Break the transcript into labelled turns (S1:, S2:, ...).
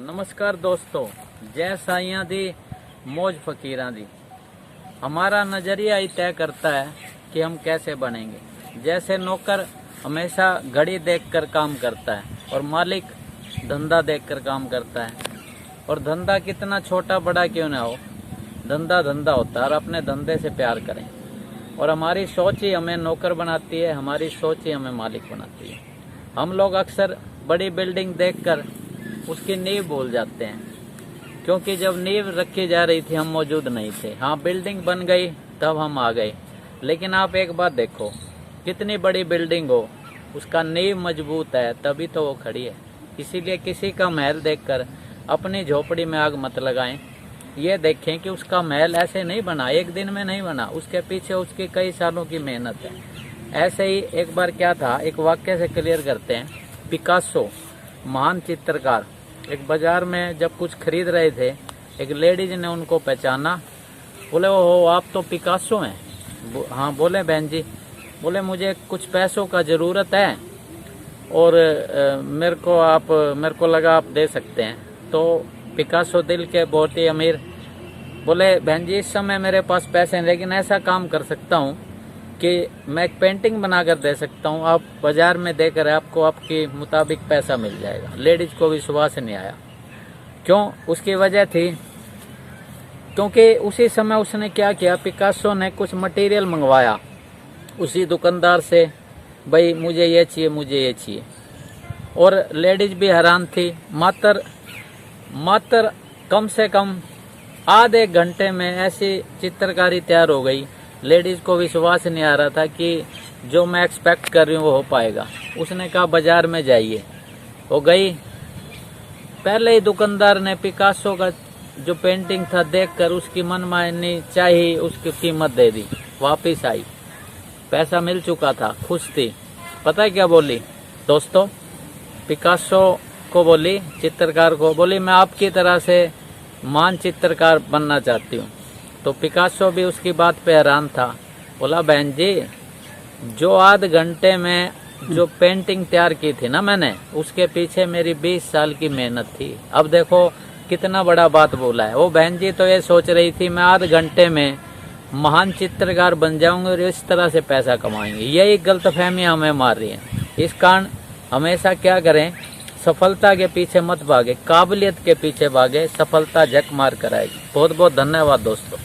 S1: नमस्कार दोस्तों, जय साइयां दी मौज फकीरां दी। हमारा नजरिया ही तय करता है कि हम कैसे बनेंगे। जैसे नौकर हमेशा घड़ी देखकर काम करता है और मालिक धंधा देखकर काम करता है। और धंधा कितना छोटा बड़ा क्यों ना हो, धंधा धंधा होता है और अपने धंधे से प्यार करें। और हमारी सोच ही हमें नौकर बनाती है, हमारी सोच ही हमें मालिक बनाती है। हम लोग अक्सर बड़ी बिल्डिंग देखकर उसकी नींव भूल जाते हैं, क्योंकि जब नींव रखी जा रही थी हम मौजूद नहीं थे। हाँ, बिल्डिंग बन गई तब हम आ गए, लेकिन आप एक बात देखो, कितनी बड़ी बिल्डिंग हो, उसका नींव मजबूत है तभी तो वो खड़ी है। इसीलिए किसी का महल देखकर अपनी झोपड़ी में आग मत लगाएं। ये देखें कि उसका महल ऐसे नहीं बना, एक दिन में नहीं बना, उसके पीछे उसकी कई सालों की मेहनत है। ऐसे ही एक बार क्या था, एक वाक्य से क्लियर करते हैं। पिकासो महान चित्रकार एक बाजार में जब कुछ खरीद रहे थे, एक लेडीज ने उनको पहचाना। बोले, ओहो आप तो पिकासो हैं। हाँ बोले, बहन जी। बोले, मुझे कुछ पैसों का ज़रूरत है और मेरे को लगा आप दे सकते हैं। तो पिकासो दिल के बहुत ही अमीर बोले, बहन जी इस समय मेरे पास पैसे हैं, लेकिन ऐसा काम कर सकता हूँ कि मैं एक पेंटिंग बनाकर दे सकता हूँ, आप बाजार में देकर आपको आपके मुताबिक पैसा मिल जाएगा। लेडीज को विश्वास नहीं आया। क्यों? उसकी वजह थी क्योंकि उसी समय उसने क्या किया, पिकासो ने कुछ मटेरियल मंगवाया उसी दुकानदार से, भाई मुझे ये चाहिए, मुझे ये चाहिए। और लेडीज भी हैरान थी। मात्र कम से कम आधे घंटे में ऐसी चित्रकारी तैयार हो गई। लेडीज को विश्वास नहीं आ रहा था कि जो मैं एक्सपेक्ट कर रही हूँ वो हो पाएगा। उसने कहा बाजार में जाइए। वो गई। पहले ही दुकानदार ने पिकासो का जो पेंटिंग था देखकर उसकी मनमानी चाहिए, उसकी कीमत दे दी। वापिस आई, पैसा मिल चुका था, खुश थी। पता है क्या बोली दोस्तों? पिकासो को बोली, चित्रकार को बोली, मैं आपकी तरह से महान चित्रकार बनना चाहती हूँ। तो पिकासो भी उसकी बात पे हैरान था। बोला, बहन जी जो आध घंटे में जो पेंटिंग तैयार की थी ना मैंने, उसके पीछे मेरी 20 साल की मेहनत थी। अब देखो कितना बड़ा बात बोला है। वो बहन जी तो ये सोच रही थी मैं आध घंटे में महान चित्रकार बन जाऊंगी और इस तरह से पैसा कमाएंगे। यही गलतफहमियां हमें मार रही हैं। इस कारण हमेशा क्या करें, सफलता के पीछे मत भागे, काबिलियत के पीछे भागे, सफलता झक मार कर आएगी। बहुत बहुत धन्यवाद दोस्तों।